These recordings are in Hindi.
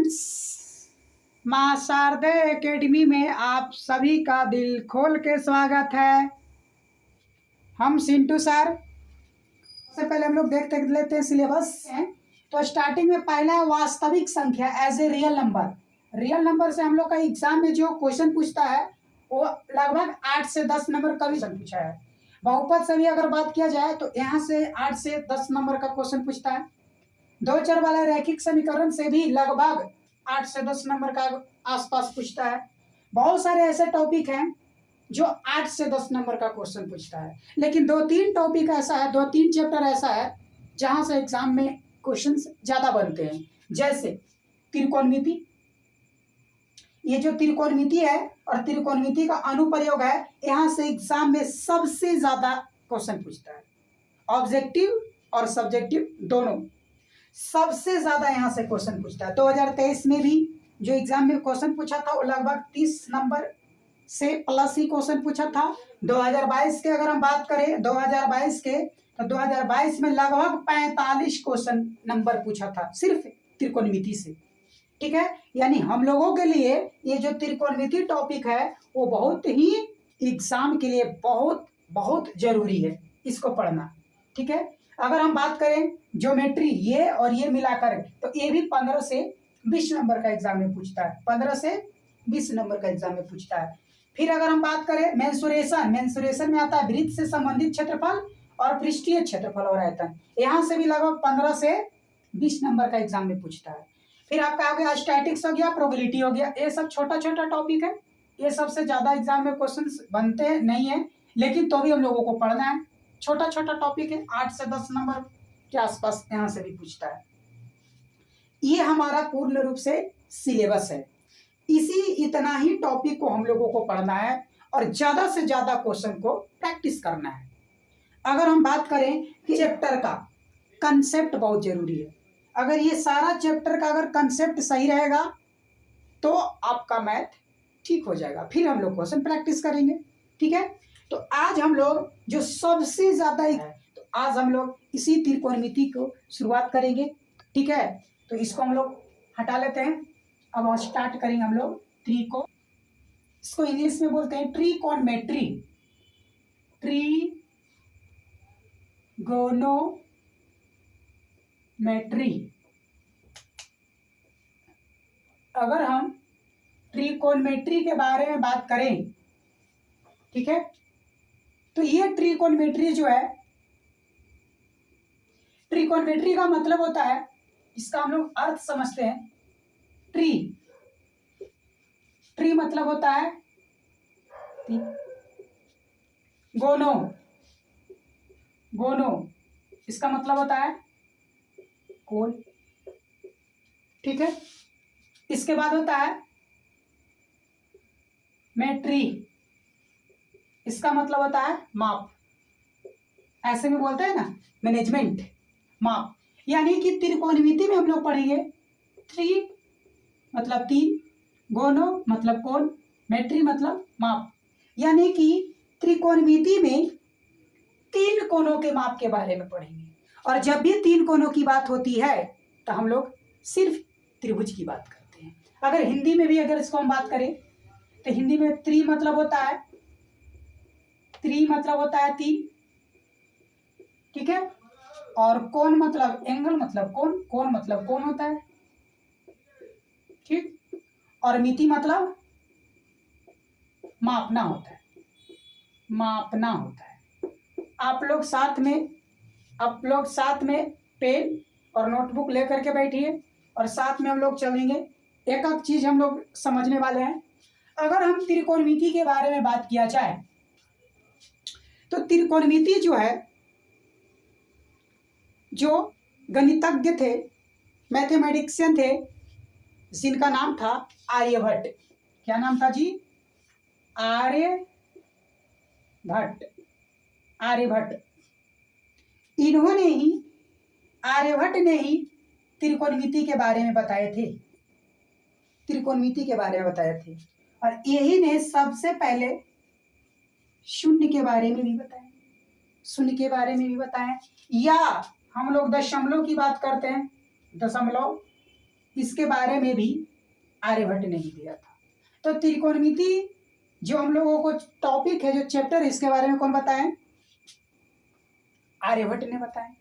फ्रेंड्स, माँ शारदे एकेडमी में आप सभी का दिल खोल के स्वागत है। हम सिंटू सर। सबसे पहले हम लोग देख लेते हैं सिलेबस है। तो स्टार्टिंग में पहला है वास्तविक संख्या as a real number. Real number से हम लोग का एग्जाम में जो क्वेश्चन पूछता है वो लगभग 8 से 10 नंबर का भी पूछा है। बहुपद से भी अगर बात किया जाए तो यहाँ से 8 से 10 नंबर का क्वेश्चन पूछता है। दो चर वाले रैखिक समीकरण से भी लगभग 8 से 10 नंबर का आसपास पूछता है। बहुत सारे ऐसे टॉपिक हैं जो 8 से 10 नंबर का क्वेश्चन पूछता है, लेकिन 2-3 टॉपिक ऐसा है, 2-3 चैप्टर ऐसा है जहां से एग्जाम में क्वेश्चंस ज्यादा बनते हैं। जैसे त्रिकोणमिति, ये जो त्रिकोणमिति है और त्रिकोणमिति का अनुप्रयोग है, यहाँ से एग्जाम में सबसे ज्यादा क्वेश्चन पूछता है। ऑब्जेक्टिव और सब्जेक्टिव दोनों सबसे ज्यादा यहाँ से क्वेश्चन पूछता है। 2023 में भी जो एग्जाम में क्वेश्चन पूछा था वो लगभग 30 नंबर से प्लस ही क्वेश्चन पूछा था। 2022 के अगर हम बात करें 2022 के, तो 2022 में लगभग 45 क्वेश्चन नंबर पूछा था सिर्फ त्रिकोणमिति से। ठीक है, यानी हम लोगों के लिए ये जो त्रिकोणमिति टॉपिक है वो बहुत ही एग्जाम के लिए बहुत बहुत जरूरी है इसको पढ़ना। ठीक है, अगर हम बात करें ज्योमेट्री, ये और ये मिलाकर, तो ये भी 15 से 20 नंबर का एग्जाम में पूछता है। 15 से 20 नंबर का एग्जाम में पूछता है। फिर अगर हम बात करें मेंसुरेशन, मेंसुरेशन में आता है वृत्त से संबंधित क्षेत्रफल और पृष्ठीय क्षेत्रफल और आयतन। यहाँ से भी लगभग 15 से 20 नंबर का एग्जाम में पूछता है। फिर आपका आ गया स्टैटिक्स हो गया, प्रोबेबिलिटी हो गया, ये सब छोटा छोटा टॉपिक है। ये सबसे ज्यादा एग्जाम में क्वेश्चन बनते नहीं है, लेकिन तो भी हम लोगों को पढ़ना है। छोटा छोटा टॉपिक है, 8 से 10 नंबर के आसपास यहाँ से भी पूछता है। ये हमारा पूर्ण रूप से सिलेबस है। इतना ही टॉपिक को हम लोगों को पढ़ना है और ज्यादा से ज्यादा क्वेश्चन को प्रैक्टिस करना है। अगर हम बात करें कि चैप्टर का कंसेप्ट बहुत जरूरी है। अगर ये सारा चैप्टर का अगर कंसेप्ट सही रहेगा तो आपका मैथ ठीक हो जाएगा। फिर हम लोग क्वेश्चन प्रैक्टिस करेंगे। ठीक है, तो आज हम लोग जो सबसे ज्यादा है, तो आज हम लोग इसी त्रिकोणमिति को शुरुआत करेंगे। ठीक है, तो इसको हम लोग हटा लेते हैं। अब स्टार्ट करेंगे हम लोग त्रिकोण। इसको इंग्लिश में बोलते हैं ट्रिकोणमेट्री, ट्रिगोनोमेट्री। अगर हम ट्रिकोणमेट्री के बारे में बात करें, ठीक है, तो ये ट्रिकोणमेट्री जो है, ट्रिकोणमेट्री का मतलब होता है, इसका हम लोग अर्थ समझते हैं। ट्री मतलब होता है गोनो, इसका मतलब होता है कोण। ठीक है, इसके बाद होता है मेट्री, इसका मतलब होता है माप। ऐसे में बोलते हैं ना मैनेजमेंट, माप। यानी कि त्रिकोणमिति में हम लोग पढ़ेंगे ट्री मतलब 3, गोनो मतलब कोण, मेट्री मतलब माप। यानी कि त्रिकोणमिति में 3 कोणों के माप के बारे में पढ़ेंगे। और जब भी 3 कोणों की बात होती है तो हम लोग सिर्फ त्रिभुज की बात करते हैं। अगर हिंदी में भी अगर इसको हम बात करें तो हिंदी में त्रि मतलब होता है 3। ठीक है, और कोण मतलब एंगल मतलब कोण मतलब कोण होता है। ठीक, और मिति मतलब मापना होता है, आप लोग साथ में पेन और नोटबुक लेकर के बैठिए और साथ में हम लोग चलेंगे। एक एक चीज हम लोग समझने वाले हैं। अगर हम त्रिकोणमिति के बारे में बात किया जाए तो त्रिकोणमिति जो है, जो गणितज्ञ थे, मैथमेटिशियन थे, जिनका नाम था आर्यभट्ट। क्या नाम था जी? आर्यभट्ट। आर्यभट्ट ने ही त्रिकोणमिति के बारे में बताए थे। और यही ने सबसे पहले शून्य के बारे में भी बताया। या हम लोग दशमलव की बात करते हैं, दशमलव इसके बारे में भी आर्यभट्ट ने ही दिया था। तो त्रिकोणमिति जो हम लोगों को टॉपिक है, जो चैप्टर, इसके बारे में कौन बताएं? आर्यभट्ट ने बताया।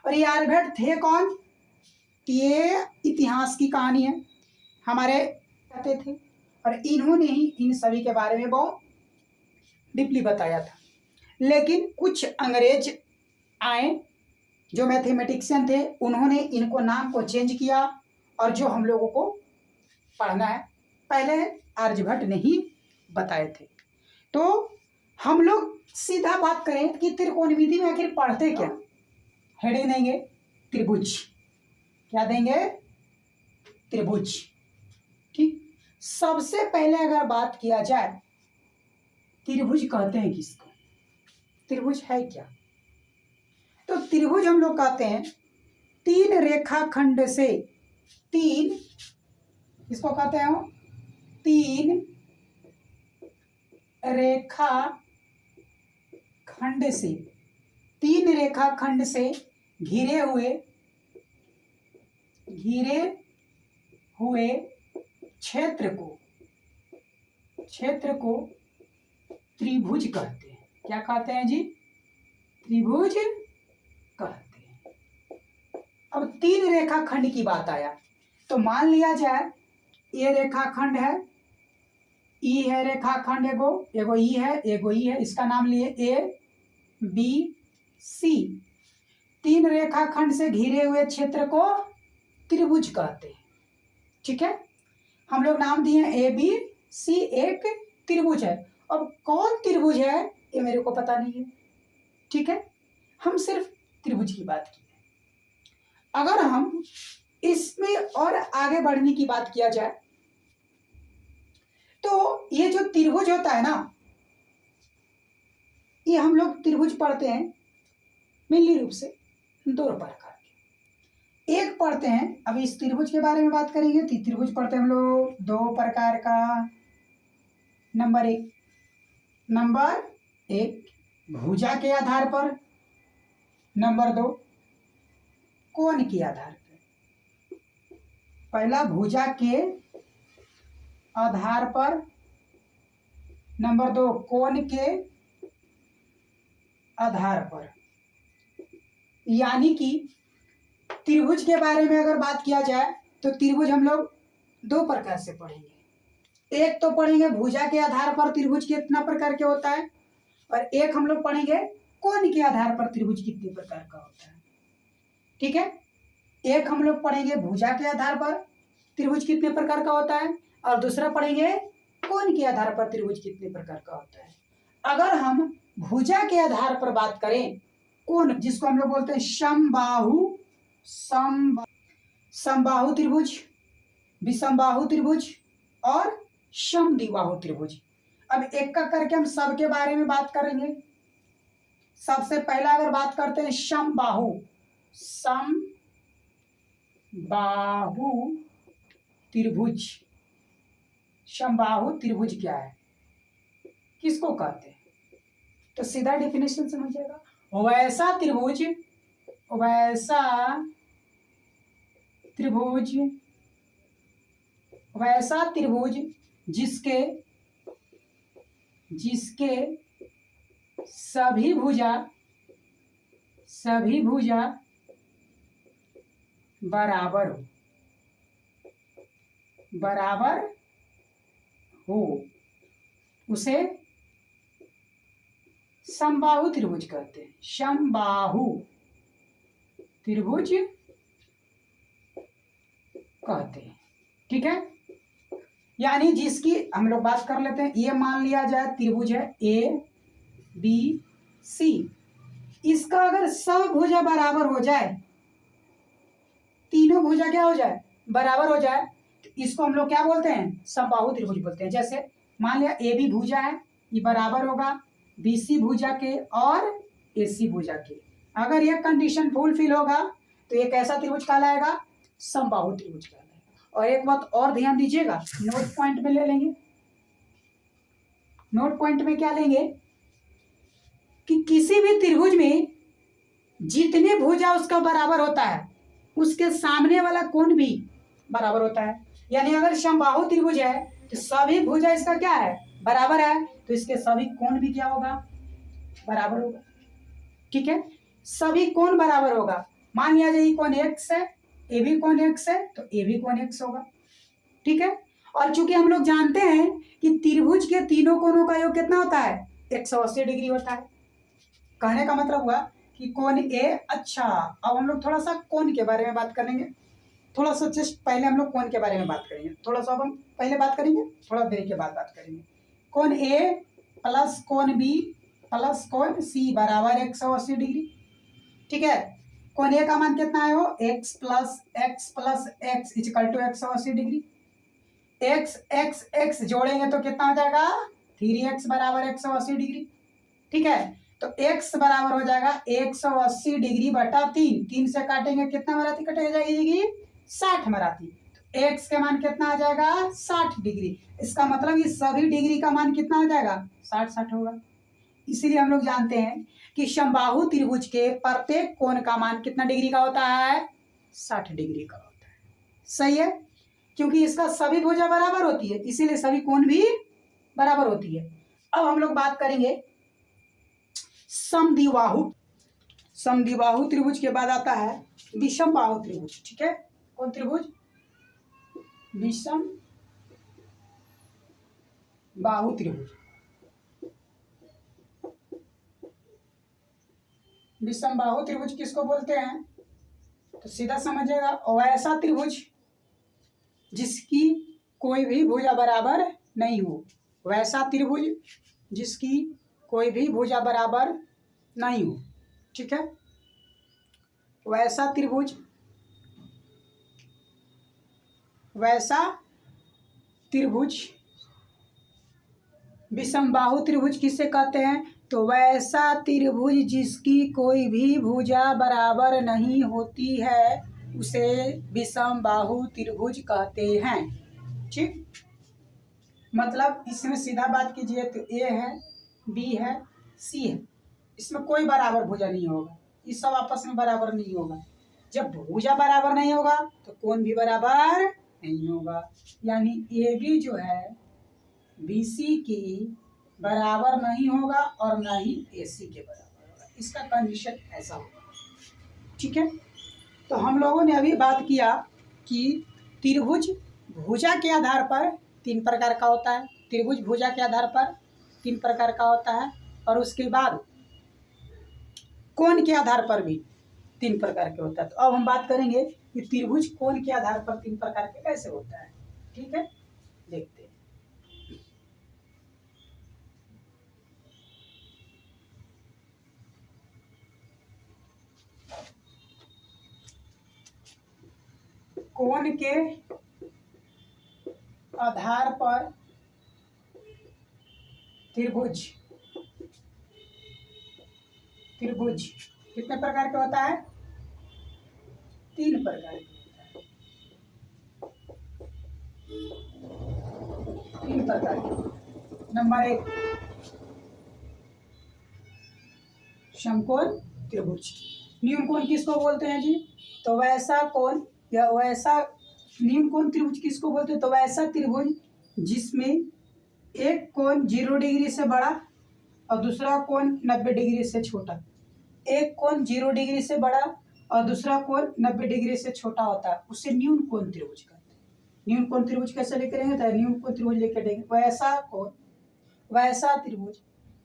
और ये आर्यभट्ट थे कौन? ये इतिहास की कहानी है, हमारे कहते थे, और इन्होंने ही इन सभी के बारे में बहुत डीपली बताया था। लेकिन कुछ अंग्रेज आए जो मैथमेटिशियन थे, उन्होंने इनको नाम को चेंज किया, और जो हम लोगों को पढ़ना है पहले आर्यभट्ट ने ही बताए थे। तो हम लोग सीधा बात करें कि त्रिकोणमिति में आखिर पढ़ते क्या? हेडिंग देंगे त्रिभुज। क्या देंगे? त्रिभुज। ठीक। सबसे पहले अगर बात किया जाए, त्रिभुज कहते हैं किसको? त्रिभुज है क्या? तो त्रिभुज हम लोग कहते हैं तीन रेखाखंड से, तीन, इसको कहते हैं तीन रेखाखंड से, तीन रेखाखंड से घिरे हुए क्षेत्र को त्रिभुज कहते हैं। क्या कहते हैं जी? त्रिभुज कहते हैं। अब तीन रेखाखंड की बात आया, तो मान लिया जाए ये रेखाखंड है, ई है रेखाखंड, एगो ई है, एगो ई है, इसका नाम लिए ए बी सी। तीन रेखाखंड से घिरे हुए क्षेत्र को त्रिभुज कहते हैं। ठीक है, हम लोग नाम दिए ए बी सी, एक त्रिभुज है। अब कौन त्रिभुज है ये मेरे को पता नहीं है। ठीक है, हम सिर्फ त्रिभुज की बात की है। अगर हम इसमें और आगे बढ़ने की बात किया जाए, तो ये जो त्रिभुज होता है ना, ये हम लोग त्रिभुज पढ़ते हैं मेनली रूप से दो प्रकार के। एक पढ़ते हैं, अभी इस त्रिभुज के बारे में बात करेंगे, तो त्रिभुज पढ़ते हैं हम लोग दो प्रकार का। नंबर एक भुजा के आधार पर, नंबर दो कोण के आधार पर। पहला भुजा के आधार पर, नंबर दो कोण के आधार पर। यानी कि त्रिभुज के बारे में अगर बात किया जाए तो त्रिभुज हम लोग दो प्रकार से पढ़ेंगे। एक तो पढ़ेंगे भुजा के आधार पर त्रिभुज कितना प्रकार के होता है, और एक हम लोग पढ़ेंगे कोण के आधार पर त्रिभुज कितने प्रकार का होता है। ठीक है, एक हम लोग पढ़ेंगे भुजा के आधार पर त्रिभुज कितने प्रकार का होता है, और दूसरा पढ़ेंगे कोण के आधार पर त्रिभुज कितने प्रकार का होता है। अगर हम भुजा के आधार पर बात करें, कोण जिसको हम लोग बोलते हैं समबाहु त्रिभुज, विषमबाहु त्रिभुज और समद्विबाहु त्रिभुज। अब एक का करके हम सबके बारे में बात करेंगे। सबसे पहला अगर बात करते हैं समबाहु त्रिभुज। समबाहु त्रिभुज क्या है, किसको कहते हैं? तो सीधा डेफिनेशन समझिएगा, वैसा त्रिभुज जिसके सभी भुजा बराबर हो, उसे समबाहु त्रिभुज कहते हैं। समबाहु त्रिभुज कहते हैं। ठीक है, यानी जिसकी हम लोग बात कर लेते हैं, ये मान लिया जाए त्रिभुज है ए बी सी। इसका अगर सब भुजा बराबर हो जाए, तीनों भुजा क्या हो जाए, बराबर हो जाए, तो इसको हम लोग क्या बोलते हैं, समबाहु त्रिभुज बोलते हैं। जैसे मान लिया ए बी भुजा है, ये बराबर होगा बी सी भुजा के और ए सी भुजा के। अगर ये कंडीशन फुलफिल होगा तो ये कैसा त्रिभुज कहलाएगा, समबाहु त्रिभुज कहलाएगा। और एक बात और ध्यान दीजिएगा, नोट पॉइंट में ले लेंगे। नोट पॉइंट में क्या लेंगे कि किसी भी त्रिभुज में जितने भुजा उसका बराबर होता है, उसके सामने वाला कोण भी बराबर होता है। यानी अगर समबाहु त्रिभुज है तो सभी भुजा इसका क्या है, बराबर है, तो इसके सभी कोण भी क्या होगा, बराबर होगा। ठीक है, सभी कोण बराबर होगा। मान लिया जाए कोण x है, ए भी कोण x है, तो ए भी कोण x होगा। ठीक है, और चूंकि हम लोग जानते हैं कि त्रिभुज के तीनों कोणों का योग कितना होता है, 180 डिग्री होता है। कहने का मतलब हुआ कि कोण ए, अच्छा अब हम लोग थोड़ा सा कोण के बारे में बात करेंगे। थोड़ा सा जस्ट पहले हम लोग कोण के बारे में बात करेंगे, थोड़ा सा अब हम पहले बात करेंगे, थोड़ा देर के बाद बात करेंगे। कोण ए प्लस कोण बी प्लस कोण सी बराबर 180 डिग्री। ठीक है, कोण ए का मान कितना है, वो x plus x equal to 180 डिग्री। एक्स एक्स एक्स जोड़ेंगे तो कितना हो जाएगा, 3x बराबर 180 डिग्री। ठीक है, तो x बराबर हो जाएगा 180 डिग्री बटा 3, 3 से काटेंगे कितना मराती कट जाएगी, 60 मराती। तो x के मान कितना आ जाएगा, 60 डिग्री। इसका मतलब ये सभी डिग्री का मान कितना हो जाएगा, 60 होगा। इसीलिए हम लोग जानते हैं कि समबाहु त्रिभुज के प्रत्येक कोण का मान कितना डिग्री का होता है, 60 डिग्री का होता है। सही है, क्योंकि इसका सभी भुजा बराबर होती है, इसीलिए सभी कोण भी बराबर होती है। अब हम लोग बात करेंगे समद्विबाहु। समद्विबाहु त्रिभुज के बाद आता है विषम बाहु त्रिभुज। ठीक है, कौन त्रिभुज, विषम बाहु त्रिभुज। विषम बाहु त्रिभुज किसको बोलते हैं, तो सीधा समझिएगा, वैसा त्रिभुज जिसकी कोई भी भुजा बराबर नहीं हो, वैसा त्रिभुज जिसकी कोई भी भुजा बराबर नहीं हो। ठीक है, वैसा त्रिभुज, वैसा त्रिभुज विषमबाहु त्रिभुज किसे कहते हैं, तो वैसा त्रिभुज जिसकी कोई भी भुजा बराबर नहीं होती है उसे विषमबाहु त्रिभुज कहते हैं। ठीक, मतलब इसमें सीधा बात कीजिए तो ए है, बी है, सी है, इसमें कोई बराबर भुजा नहीं होगा, ये सब आपस में बराबर नहीं होगा। जब भुजा बराबर नहीं होगा तो कोण भी बराबर नहीं होगा। यानी ए बी जो है बी सी की बराबर नहीं होगा और ना ही ए सी के बराबर होगा, इसका कंडीशन ऐसा होगा। ठीक है, तो हम लोगों ने अभी बात किया कि त्रिभुज भुजा के आधार पर 3 प्रकार का होता है, त्रिभुज भुजा के आधार पर 3 प्रकार का होता है, और उसके बाद कोण के आधार पर भी 3 प्रकार के होता है। तो अब हम बात करेंगे कि त्रिभुज कोण के आधार पर 3 प्रकार के कैसे होता है। ठीक है, देखते हैं। कोण के आधार पर त्रिभुज, त्रिभुज कितने प्रकार का होता है, 3 प्रकार के होता है, 3 प्रकार के। नंबर 1 समकोण त्रिभुज। न्यून कोण किसको बोलते हैं जी, तो वैसा कोण या वैसा न्यून कोण त्रिभुज किसको बोलते हैं, तो वैसा त्रिभुज जिसमें एक कोण 0 डिग्री से बड़ा और दूसरा कोण 90 डिग्री से छोटा। एक कोण 0 डिग्री से बड़ा और दूसरा कोण 90 डिग्री से छोटा होता है, उसे न्यून कोण त्रिभुज कहते हैं। न्यून कोण त्रिभुज कैसे लेके रहेंगे, तो न्यून कोण त्रिभुज लेके रहेंगे वैसा कोण, वैसा त्रिभुज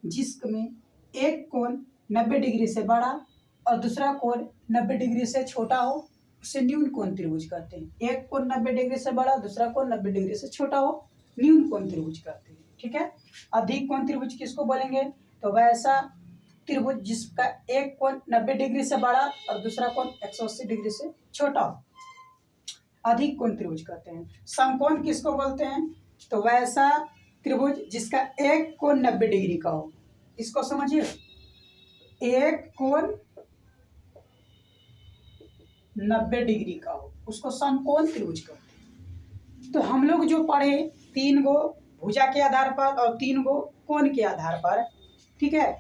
जिसमें एक कोण 90 डिग्री से बड़ा और दूसरा कोण 90 डिग्री से छोटा हो उसे न्यून कोण त्रिभुज कहते हैं। एक कोण 90 डिग्री से बड़ा, दूसरा कोण 90 डिग्री से छोटा हो, न्यून कोण त्रिभुज कहते हैं। ठीक है, अधिक कोण त्रिभुज किसको बोलेंगे, तो वैसा त्रिभुज जिसका एक कोण 90 डिग्री से बड़ा और दूसरा कोण 180 डिग्री से छोटा हो, अधिक कोण त्रिभुज कहते हैं। समकोण किसको बोलते हैं, तो वैसा त्रिभुज जिसका एक कोण 90 डिग्री का हो, इसको समझिए, एक कोण 90 डिग्री का हो उसको समकोण त्रिभुज कहते हैं। तो हम लोग जो पढ़े 3 गो भुजा के आधार पर और 3 गो कोण के आधार पर, ठीक है,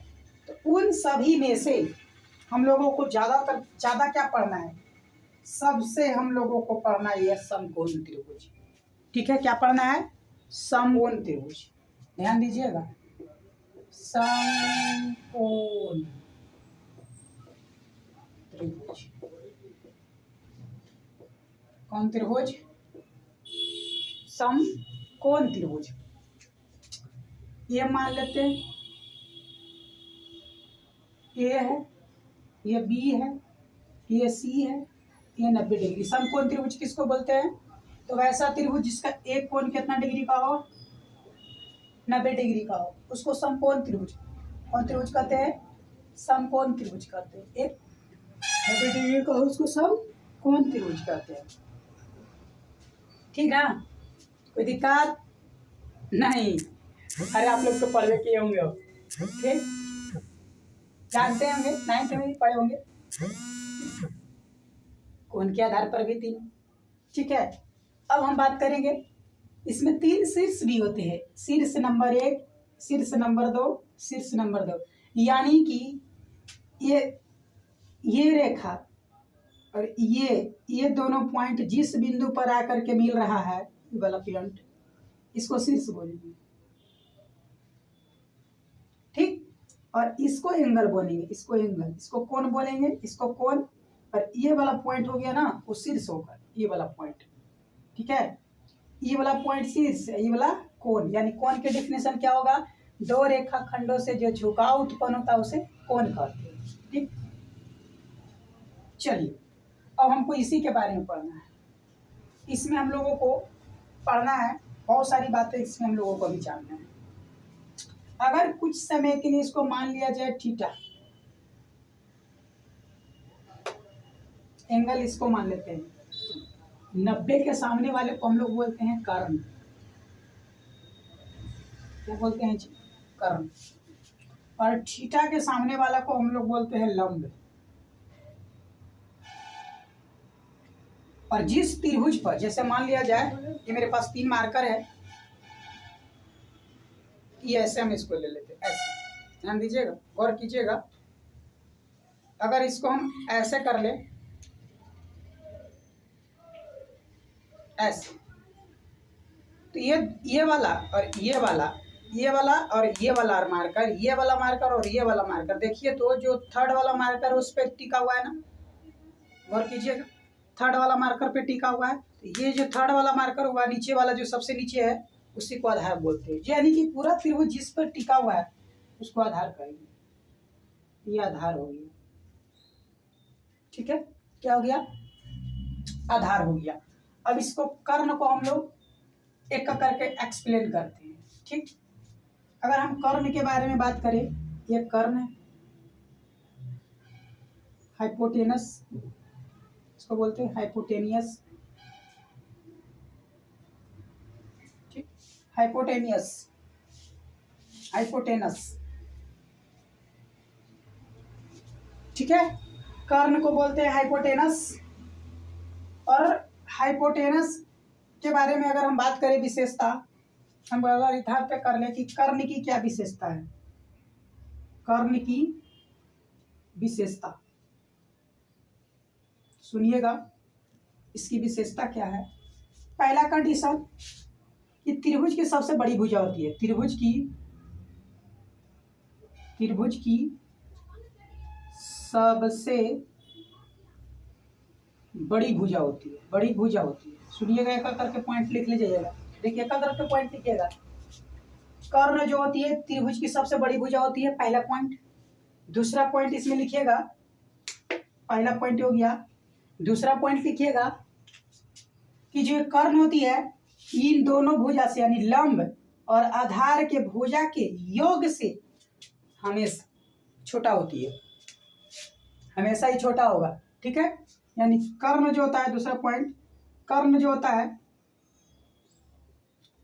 तो उन सभी में से हम लोगों को ज़्यादा क्या पढ़ना है, सबसे हम लोगों को पढ़ना है समकोण त्रिभुज। ठीक है, क्या पढ़ना है? समकोण त्रिभुज। ध्यान दीजिएगा, समकोण त्रिभुज। कौन त्रिभुज? समकोण त्रिभुज। ये मान लेते हैं ए है, ये बी है, ये सी है, ये 90 डिग्री। समकोण त्रिभुज किसको बोलते हैं? तो वैसा त्रिभुज जिसका एक कोण कितना डिग्री का हो? 90 डिग्री का हो, उसको समकोण त्रिभुज। कौन त्रिभुज कहते हैं? समकोण त्रिभुज कहते हैं। एक 90 डिग्री का हो उसको समकोण त्रिभुज कहते हैं। ठीक ना? कोई दिक्कत नहीं? अरे आप लोग तो पढ़े किए होंगे, ठीक, जानते होंगे, 9th में भी पढ़े होंगे। कोण के आधार पर भी 3। ठीक है, अब हम बात करेंगे, इसमें 3 शीर्ष भी होते हैं। शीर्ष नंबर 1, शीर्ष नंबर 2, शीर्ष नंबर 2। यानी कि ये रेखा और ये दोनों पॉइंट जिस बिंदु पर आकर के मिल रहा है, ये वाला पॉइंट, इसको शीर्ष बोलेंगे। ठीक, और इसको एंगल बोलेंगे, इसको एंगल, इसको कोण बोलेंगे, इसको कोण। और ये वाला पॉइंट हो गया ना, वो शीर्ष होगा, ये वाला पॉइंट। ठीक है, ये वाला पॉइंट शीर्ष है, ये वाला कोण। यानी कोण के डेफिनेशन क्या होगा? 2 रेखा खंडों से जो झुकाव उत्पन्न होता है उसे कोण कहते हैं। ठीक, चलिए अब हमको इसी के बारे में पढ़ना है। इसमें हम लोगों को पढ़ना है, बहुत सारी बातें इसमें हम लोगों को भी जानना है। अगर कुछ समय के लिए इसको मान लिया जाए थीटा, एंगल इसको मान लेते हैं। 90 के सामने वाले को हम लोग बोलते हैं कर्ण। क्या बोलते हैं जी? कर्ण। और थीटा के सामने वाला को हम लोग बोलते हैं लंब। और जिस त्रिभुज पर, जैसे मान लिया जाए कि मेरे पास 3 मार्कर है, ये ऐसे हम इसको ले लेते हैं, ऐसे। ध्यान दीजिएगा, गौर कीजिएगा। अगर इसको हम ऐसे कर ले, ऐसे, तो ये वाला और ये वाला, ये वाला और ये वाला मार्कर, ये वाला मार्कर और ये वाला मार्कर, देखिए तो जो थर्ड वाला मार्कर उस पर टिका हुआ है ना, गौर कीजिएगा, थर्ड वाला मार्कर पे टिका हुआ है। तो ये जो थर्ड वाला मार्कर हुआ, नीचे वाला जो सबसे नीचे है, उसी को आधार बोलते हैं। यानी कि पूरा त्रिभुज जिस पर टिका हुआ है उसको आधार कहेंगे। ये आधार हो गया। ठीक है, क्या हो गया? आधार हो गया। अब इसको कर्ण को हम लोग एक करके एक्सप्लेन करते हैं। ठीक, अगर हम कर्ण के बारे में बात करें, ये कर्ण है, हाइपोटेनस इसको बोलते हैं, हाइपोटेनियस। ठीक, हाइपोटेनियस, हाइपोटेनस। ठीक है, कर्ण को बोलते हैं हाइपोटेनस। और हाइपोटेनस के बारे में अगर हम बात करें विशेषता, हम अगर इधर पे कर ले कि कर्ण की क्या विशेषता है, कर्ण की विशेषता सुनिएगा, इसकी विशेषता क्या है? पहला कंडीशन कि त्रिभुज की सबसे बड़ी भुजा होती है। त्रिभुज की सबसे बड़ी भुजा होती है, बड़ी भुजा होती है। सुनिएगा, एक करके पॉइंट लिख लीजिएगा। देखिए, एक करके पॉइंट लिखिएगा। कर्ण जो होती है त्रिभुज की सबसे बड़ी भुजा होती है, पहला पॉइंट। दूसरा पॉइंट इसमें लिखिएगा, पहला पॉइंट हो गया। दूसरा पॉइंट लिखिएगा कि जो कर्ण होती है, इन दोनों भुजा से यानी लंब और आधार के भुजा के योग से हमेशा छोटा होती है, हमेशा ही छोटा होगा। ठीक है, यानी कर्ण जो होता है, दूसरा पॉइंट, कर्ण जो होता है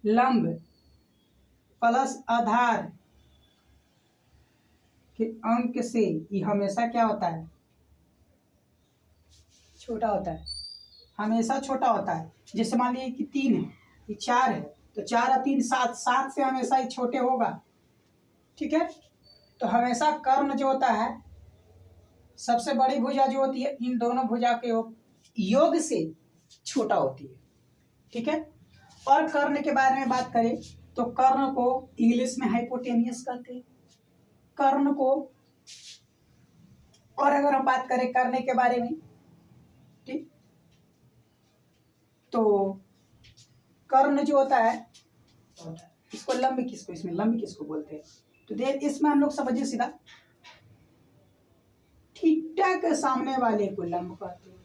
लंब प्लस आधार के अंक से ये हमेशा क्या होता है? छोटा होता है, हमेशा छोटा होता है। जैसे मान लीजिए कि 3 है, ये 4 है, तो 4 और 3 7, 7 से हमेशा ही छोटे होगा। ठीक है, तो हमेशा कर्ण जो होता है, सबसे बड़ी भुजा जो होती है, इन दोनों भुजा के योग से छोटा होती है, ठीक है। और कर्ण के बारे में बात करें तो कर्ण को इंग्लिश में हाइपोटेनियस कहते हैं, कर्ण को। और अगर हम बात करें कर्ण के बारे में, ठीक, तो कर्ण जो होता है, इसको लंब किसको, इसमें लंब किसको बोलते हैं, तो देख इसमें हम लोग समझिए सीधा, थीटा के सामने वाले को लंब कहते हैं,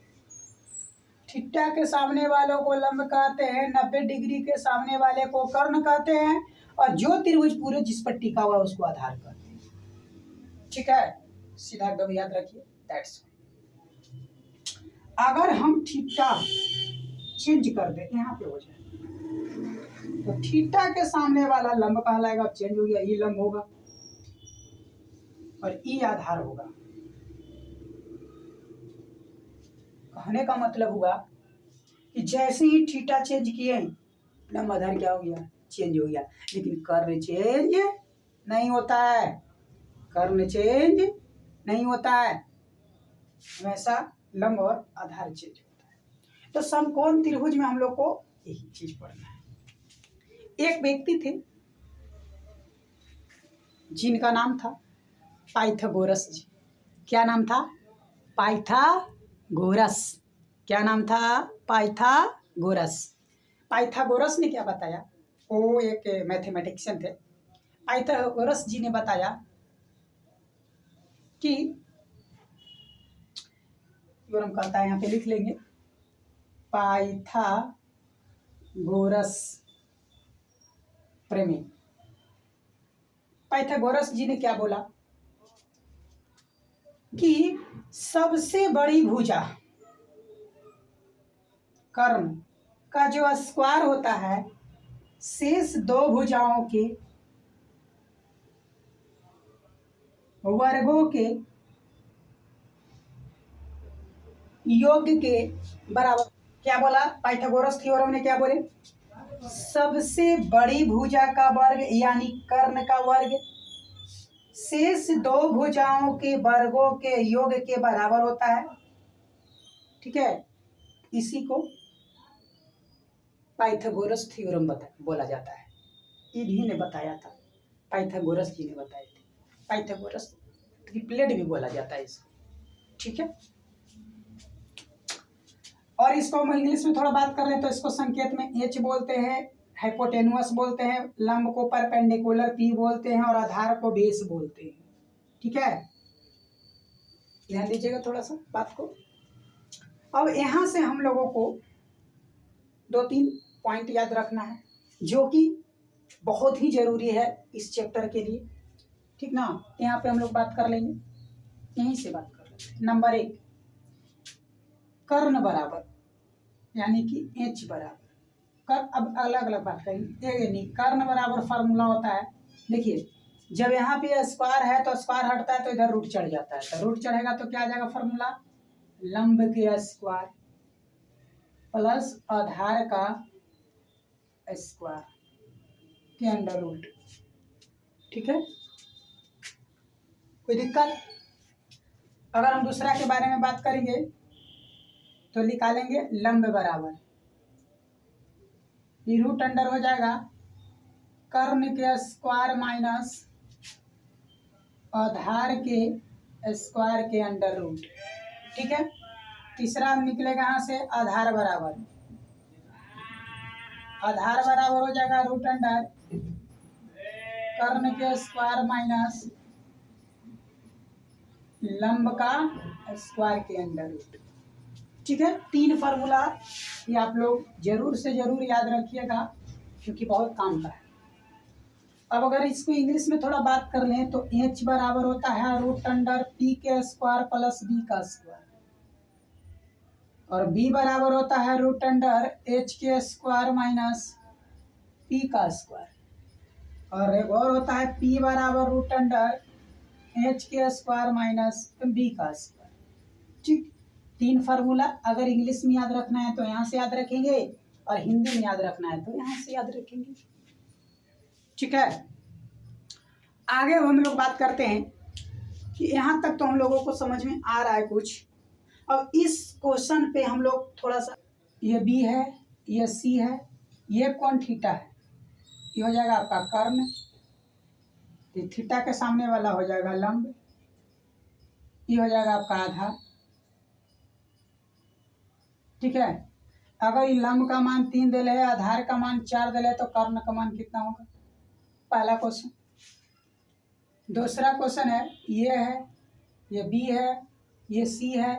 थीटा के सामने वालों को लंब कहते हैं, 90 डिग्री के सामने वाले को कर्ण कहते हैं, और जो त्रिभुज पूरे जिस पर टिका हुआ उसको आधार कहते हैं, ठीक है। सीधा एकदम याद रखिए, दैट्स। अगर हम थीटा चेंज कर दे यहाँ पे हो जाए तो थीटा के सामने वाला लंब कहलाएगा, चेंज हो गया, ई लंब होगा और ई आधार होगा। कहने का मतलब हुआ कि जैसे ही थीटा चेंज किए लंब आधार क्या हो गया, चेंज हो गया। लेकिन कर्ण चेंज नहीं होता है, कर्ण चेंज नहीं होता है, हमेशा लंब और आधार चेंज होता है। तो समकोण त्रिभुज में हम लोग को यही चीज पढ़ना है। एक व्यक्ति थे जिनका नाम था पाइथागोरस जी। क्या नाम था, पाइथागोरस। क्या नाम था, पाइथागोरस। पाइथागोरस ने क्या बताया, वो एक मैथमेटिशियन थे। पाइथागोरस जी ने बताया कि हम कहता है, यहाँ पे लिख लेंगे, पाइथागोरस प्रमेय। पाइथागोरस जी ने क्या बोला कि सबसे बड़ी भुजा कर्ण का जो स्क्वायर होता है शेष दो भुजाओं के वर्गों के योग के बराबर। क्या बोला पाइथागोरस थ्योरम ने, क्या बोले, सबसे बड़ी भुजा का वर्ग यानी कर्ण का वर्ग शेष दो भुजाओं के वर्गों के योग के बराबर होता है, ठीक है। इसी को पाइथागोरस थ्योरम बोला जाता है। इन्हीं ने बताया था, पाइथागोरस जी ने बताए थे। पाइथागोरस ट्रिपलेट भी बोला जाता है इसको, ठीक है। और इसको हम इंग्लिश में थोड़ा बात कर रहे हैं तो इसको संकेत में एच बोलते हैं, हाइपोटेनुअस बोलते हैं, लंब को परपेंडिकुलर पी बोलते हैं और आधार को बेस बोलते हैं, ठीक है। ध्यान दीजिएगा थोड़ा सा बात को। अब यहाँ से हम लोगों को 2-3 पॉइंट याद रखना है जो कि बहुत ही जरूरी है इस चैप्टर के लिए, ठीक ना। यहाँ पे हम लोग बात कर लेंगे, यहीं से बात कर लेंगे। नंबर 1, कर्ण बराबर यानी कि एच बराबर कर। अब अलग अलग बात करेंगे। कर्ण बराबर फार्मूला होता है, देखिए जब यहाँ पे स्क्वायर है तो स्क्वायर हटता है तो इधर रूट चढ़ जाता है, तो रूट चढ़ेगा तो क्या आ जाएगा फार्मूला, लंब के स्क्वायर प्लस आधार का स्क्वायर के अंडर रूट, ठीक है। कोई दिक्कत? अगर हम दूसरा के बारे में बात करेंगे तो निकालेंगे लंब बराबर, ये रूट अंडर हो जाएगा कर्ण के स्क्वायर माइनस आधार के स्क्वायर के अंडर रूट, ठीक है। तीसरा निकलेगा यहाँ से आधार बराबर, आधार बराबर हो जाएगा रूट अंडर कर्ण के स्क्वायर माइनस लंब का स्क्वायर के अंडर रूट, ठीक है। 3 फार्मूला ये आप लोग जरूर से जरूर याद रखिएगा क्योंकि बहुत काम का है। अब अगर इसको इंग्लिश में थोड़ा बात कर लें तो एच बराबर होता है रूट अंडर पी के स्क्वायर प्लस बी का स्क्वायर, और बी बराबर होता है रूट अंडर एच के स्क्वायर माइनस पी का स्क्वायर, और एक और होता है पी बराबर रूट अंडर एच के स्क्वायर माइनस बी का स्क्वायर, ठीक। 3 फार्मूला अगर इंग्लिश में याद रखना है तो यहाँ से याद रखेंगे और हिंदी में याद रखना है तो यहाँ से याद रखेंगे, ठीक है। आगे हम लोग बात करते हैं कि यहाँ तक तो हम लोगों को समझ में आ रहा है कुछ। अब इस क्वेश्चन पे हम लोग थोड़ा सा, ये बी है, ये सी है, ये कौन थीटा है, ये हो जाएगा आपका कर्ण, तो थीटा के सामने वाला हो जाएगा लंब, ये हो जाएगा आपका आधार। ठीक है, अगर ये लंब का मान 3 दिले है, आधार का मान 4 दिले, तो कर्ण का मान कितना होगा, पहला क्वेश्चन। दूसरा क्वेश्चन है, ये है, ये बी है, ये सी है,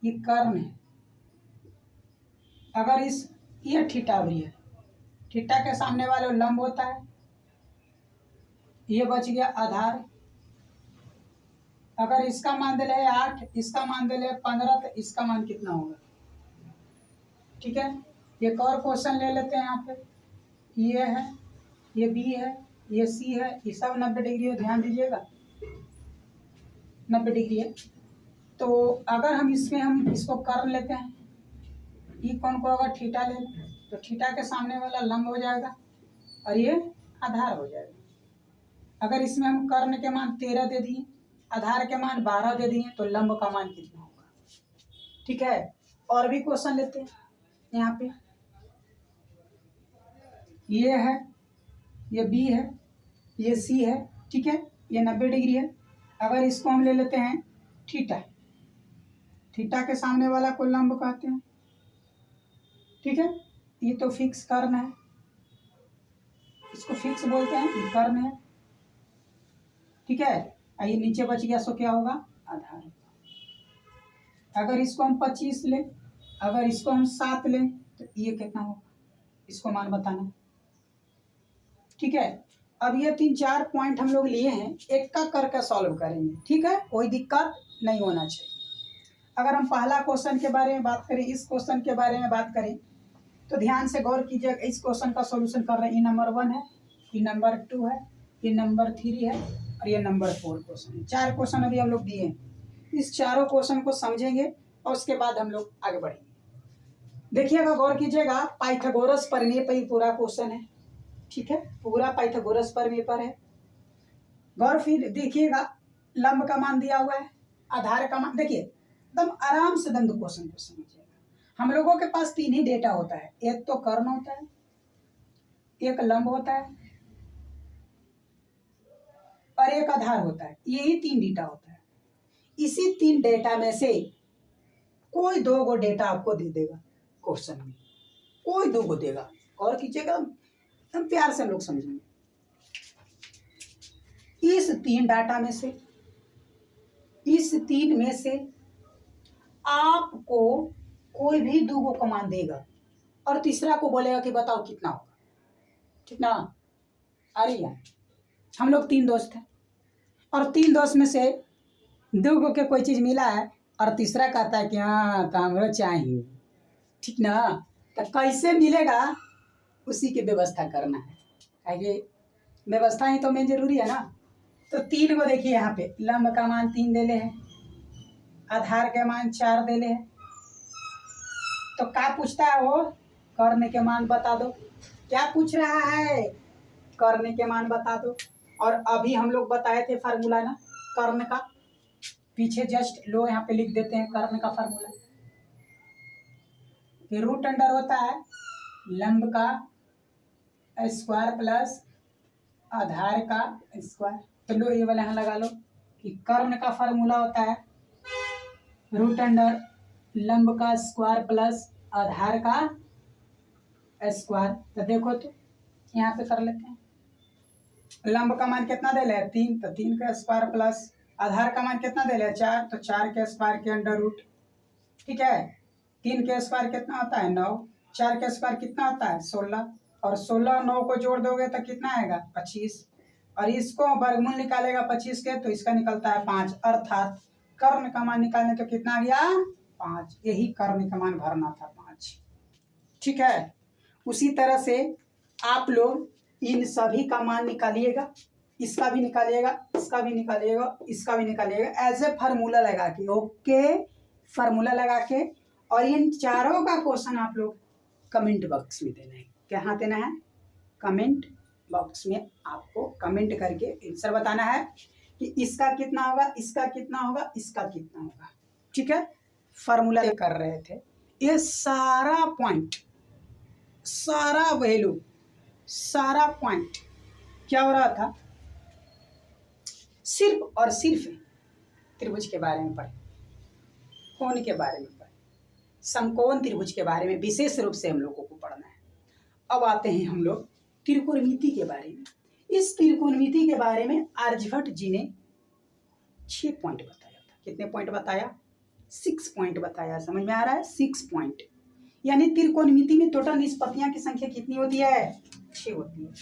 ये कर्ण है। अगर इस, ये थीटा भी है, थीटा के सामने वाले लंब होता है, ये बच गया आधार। अगर इसका मान दिले है 8, इसका मान दिले है 15, तो इसका मान कितना होगा। ठीक है, एक और क्वेश्चन ले लेते हैं यहाँ पे, ये है, ये बी है, ये सी है, ये सब 90 डिग्री है, ध्यान दीजिएगा 90 डिग्री है। तो अगर हम इसमें हम इसको कर्ण लेते हैं, ये कौन को अगर थीटा ले लें, तो थीटा के सामने वाला लंब हो जाएगा और ये आधार हो जाएगा। अगर इसमें हम कर्ण के मान 13 दे दिए, आधार के मान 12 दे दिए, तो लंब का मान कितना होगा। ठीक है, और भी क्वेश्चन लेते हैं यहाँ पे, ये है, ये बी है, ये सी है। ठीक है, ये 90 डिग्री है। अगर इसको हम ले लेते हैं थीटा, थीटा के सामने वाला को लंब कहते हैं। ठीक है, ये तो फिक्स कर्ण है, इसको फिक्स बोलते हैं, ये कर्ण है। ठीक है, ये नीचे बच गया, सो क्या होगा, आधार। अगर इसको हम 25 लें, अगर इसको हम 7 लें, तो ये कितना होगा, इसको मान बताना। ठीक है, अब ये 3-4 पॉइंट हम लोग लिए हैं, एक का करके सॉल्व करेंगे। ठीक है, कोई दिक्कत नहीं होना चाहिए। अगर हम पहला क्वेश्चन के बारे में बात करें, इस क्वेश्चन के बारे में बात करें, तो ध्यान से गौर कीजिए। इस क्वेश्चन का सॉल्यूशन कर रहे हैं, ये नंबर 1 है, ये नंबर 2 है, ये नंबर 3 है और ये नंबर 4 क्वेश्चन है। 4 क्वेश्चन अभी हम लोग दिए हैं। इस चारों क्वेश्चन को समझेंगे और उसके बाद हम लोग आगे बढ़ेंगे। देखिएगा, गौर कीजिएगा, पाइथागोरस प्रमेय पर ही पूरा क्वेश्चन है। ठीक है, पूरा पाइथागोरस प्रमेय पर है। गौर फिर देखिएगा, लंब का मान दिया हुआ है, आधार का मान, देखिए एकदम आराम से दंड क्वेश्चन को समझिएगा। हम लोगों के पास 3 ही डेटा होता है, एक तो कर्ण होता है, एक लंब होता है और एक आधार होता है। यही 3 डेटा होता है। इसी 3 डेटा में से कोई 2 गो डेटा आपको दे देगा क्वेश्चन में, कोई 2 गो देगा। और कीजिएगा, हम प्यार से हम लोग समझेंगे। इस 3 डाटा में से, इस 3 में से आपको कोई भी 2 गो का मान देगा और तीसरा को बोलेगा कि बताओ कितना होगा। ठीक ना, अरे यार, हम लोग 3 दोस्त हैं और 3 दोस्त में से 2 गो के कोई चीज़ मिला है और तीसरा कहता है कि हाँ तो हमें चाहिए। ठीक ना, तो कैसे मिलेगा, उसी की व्यवस्था करना है। आगे व्यवस्था ही तो मेन जरूरी है ना। तो 3 को देखिए, यहाँ पे लंब का मान 3 देले हैं, आधार के मान 4 देले हैं। तो क्या पूछता है वो, कर्ण के मान बता दो। क्या पूछ रहा है, कर्ण के मान बता दो। और अभी हम लोग बताए थे फार्मूला ना कर्ण का, पीछे जस्ट लो यहाँ पे लिख देते हैं कर्ण का फार्मूला। रूट अंडर होता है लंब का स्क्वायर प्लस आधार का स्क्वायर। तो लो ये वाला यहाँ लगा लो कि कर्ण का फार्मूला होता है रूट अंडर लंब का स्क्वायर प्लस आधार का स्क्वायर। तो देखो, तो यहाँ पे कर लेते हैं। लंब का मान कितना दे ले, 3, तो 3 का स्क्वायर प्लस आधार का मान कितना दे ले, 4, तो 4 के स्क्वायर के अंडर रूट। ठीक है, 3 के स्क्वायर कितना होता है 9, 4 के स्क्वायर कितना होता है 16, और 16 और 9 को जोड़ दोगे तो कितना आएगा 25, और इसको वर्गमूल निकालेगा 25 के, तो इसका निकलता है 5। अर्थात कर्ण का मान निकालने तो कितना आ गया 5। यही कर्ण का मान भरना था 5। ठीक है, उसी तरह से आप लोग इन सभी का मान निकालिएगा, इसका भी निकालिएगा, इसका भी निकालिएगा, इसका भी निकालिएगा, एज ए फार्मूला लगा के। ओके, फार्मूला लगा के, और इन चारों का क्वेश्चन आप लोग कमेंट बॉक्स में देना है। कहाँ देना है, कमेंट बॉक्स में आपको कमेंट करके आंसर बताना है कि इसका कितना होगा, इसका कितना होगा, इसका कितना होगा। ठीक है, फार्मूला कर रहे थे, ये सारा पॉइंट, सारा वैल्यू, सारा पॉइंट क्या हो रहा था, सिर्फ और सिर्फ त्रिभुज के बारे में पढ़े, कोण के बारे में पढ़े, समकोण त्रिभुज के बारे में विशेष रूप से हम लोगों को पढ़ना है। अब आते हैं हम लोग त्रिकोणमिति के बारे में। इस त्रिकोणमिति के बारे में आर्यभट्ट जी ने 6 पॉइंट बताया था। कितने पॉइंट बताया? 6 पॉइंट बताया। समझ में आ रहा है? 6 पॉइंट। यानी त्रिकोणमिति में टोटल निष्पत्तियां की संख्या कितनी होती है? 6 होती है।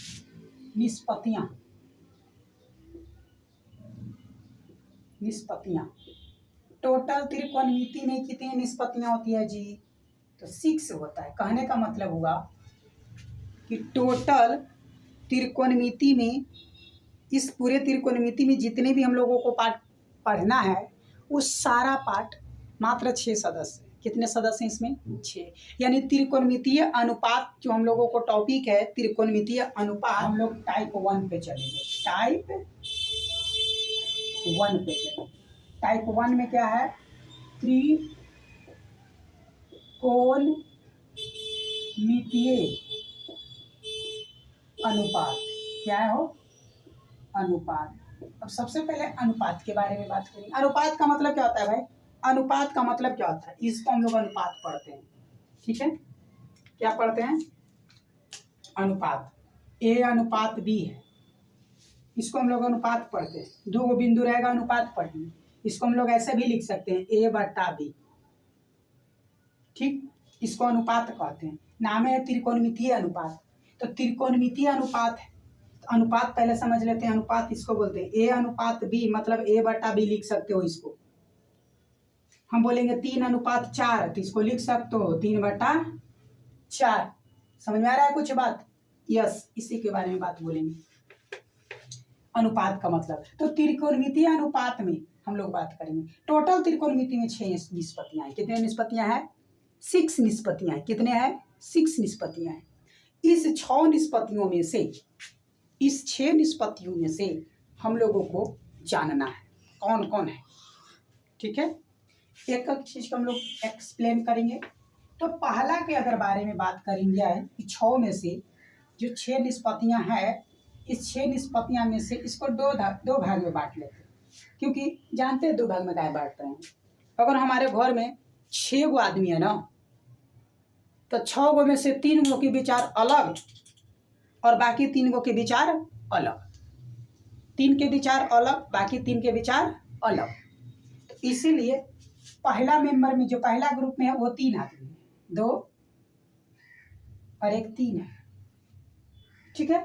निष्पत्तियां टोटल त्रिकोणमिति में कितनी निष्पत्तियां होती है जी? तो 6 होता है। कहने का मतलब हुआ कि टोटल त्रिकोणमिति में, इस पूरे त्रिकोणमिति में जितने भी हम लोगों को पाठ पढ़ना है, उस सारा पाठ मात्र 6 सदस्य। कितने सदस्य हैं इसमें? 6। यानी त्रिकोणमितीय अनुपात जो हम लोगों को टॉपिक है, त्रिकोणमितीय अनुपात, हम लोग टाइप 1 पे चलेंगे। टाइप 1 पे चलेंगे। टाइप 1 में क्या है? त्रिकोणमितीय अनुपात। क्या है हो? अनुपात। अब सबसे पहले अनुपात के बारे में बात करेंगे। अनुपात का मतलब क्या होता है भाई? अनुपात का मतलब क्या होता है? इसको हम लोग अनुपात पढ़ते हैं। ठीक है, क्या पढ़ते हैं? अनुपात। ए अनुपात बी है, इसको हम लोग अनुपात पढ़ते हैं। 2 बिंदु रहेगा, अनुपात पढ़ेंगे। इसको हम लोग ऐसे भी लिख सकते हैं, ए बटा बी। ठीक, इसको अनुपात कहते हैं। नाम है त्रिकोणमितीय अनुपात। तो त्रिकोणमितीय अनुपात है, अनुपात पहले समझ लेते हैं। अनुपात इसको बोलते हैं। ए अनुपात बी मतलब ए बटा बी लिख सकते हो इसको। हम बोलेंगे 3 अनुपात 4, तो इसको लिख सकते हो 3 बटा 4। समझ में आ रहा है कुछ बात? यस, इसी के बारे में बात बोलेंगे, अनुपात का मतलब। तो त्रिकोणमितीय अनुपात में हम लोग बात करेंगे। टोटल त्रिकोणमिति में 6 निष्पत्तियां हैं। कितने निष्पत्तियां हैं? 6 निष्पत्तियां हैं। कितने हैं? 6 निष्पत्तियां हैं। इस 6 निष्पत्तियों में से, इस 6 निष्पत्तियों में से हम लोगों को जानना है कौन कौन है। ठीक है, एक एक चीज को हम लोग एक्सप्लेन करेंगे। तो पहला के अगर बारे में बात करेंगे कि 6 में से जो 6 निष्पत्तियां हैं, इस 6 निष्पत्तियां में से इसको दो भाग में बांट लेते हैं। क्योंकि जानते हैं 2 भाग में क्या बांट रहे हैं। अगर हमारे घर में 6 गो आदमी है ना, तो 6 गो में से 3 गो के विचार अलग और बाकी 3 गो के विचार अलग। 3 के विचार अलग, बाकी 3 के विचार अलग। तो इसीलिए पहला मेंबर में, जो पहला ग्रुप में है, वो 3 आदमी है, 2 और 1 3 है। ठीक है,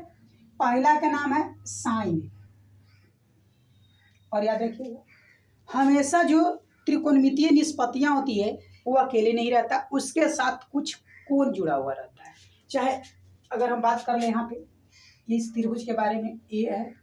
पहला का नाम है साइन। और याद रखिएगा, हमेशा जो त्रिकोणमितीय निष्पत्तियां होती है वो अकेले नहीं रहता, उसके साथ कुछ कोण जुड़ा हुआ रहता है। चाहे अगर हम बात कर ले यहाँ पे इस त्रिभुज के बारे में, ए है,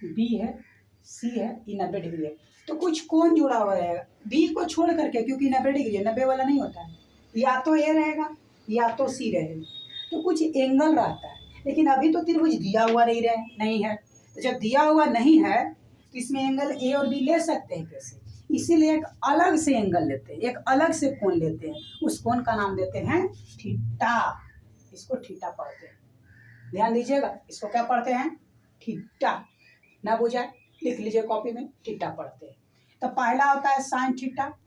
बी है, सी है, ये 90 डिग्री है, तो कुछ कोण जुड़ा हुआ रहेगा। बी को छोड़ करके, क्योंकि 90 डिग्री है, 90 वाला नहीं होता है, या तो ए रहेगा या तो सी रहेगा, तो कुछ एंगल रहता है। लेकिन अभी तो त्रिभुज दिया हुआ नहीं है। तो जब दिया हुआ नहीं है तो इसमें एंगल ए और बी ले सकते हैं कैसे? इसीलिए एक अलग से एंगल लेते हैं, एक अलग से कोण लेते हैं। उस कोण का नाम देते हैं थीटा। इसको थीटा पढ़ते हैं। ध्यान दीजिएगा, इसको क्या पढ़ते हैं? थीटा। ना बुझाए, लिख लीजिए कॉपी में, थीटा पढ़ते हैं। तो पहला होता है साइन थीटा,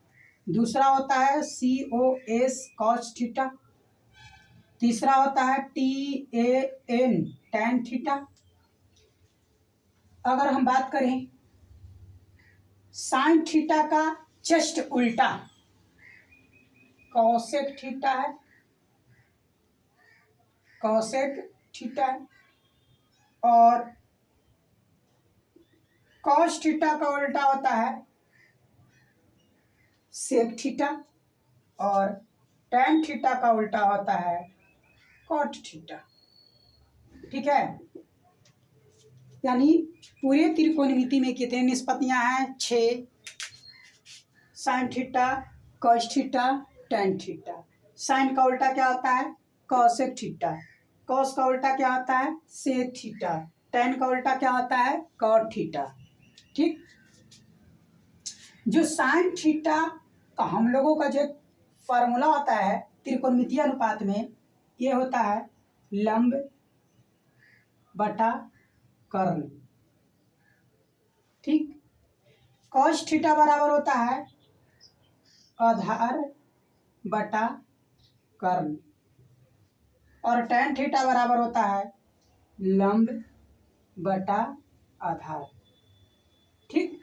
दूसरा होता है COS कॉस थीटा, तीसरा होता है TAN टैन थीटा। अगर हम बात करें साइन थीटा का जस्ट उल्टा कॉसेक थीटा है, कॉसेक थीटा है, और कॉस थीटा का उल्टा होता है सेक थीटा, और टैन थीटा का उल्टा होता है कॉट थीटा। ठीक है, यानी पूरे त्रिकोणमिति में कितने निष्पत्तियां हैं? 6। Sine theta, cos theta, tan theta. Sine का उल्टा क्या होता है? Cosec theta. कॉस का उल्टा क्या होता है? Sec theta. टैन का उल्टा क्या होता है? Cot theta. ठीक, जो साइन थीटा तो हम लोगों का जो फार्मूला होता है त्रिकोणमितीय अनुपात में, ये होता है लंब बटा कर्ण। ठीक, कॉस थीटा बराबर होता है आधार बटा कर्ण, और tan थीटा बराबर होता है लंब बटा आधार। ठीक,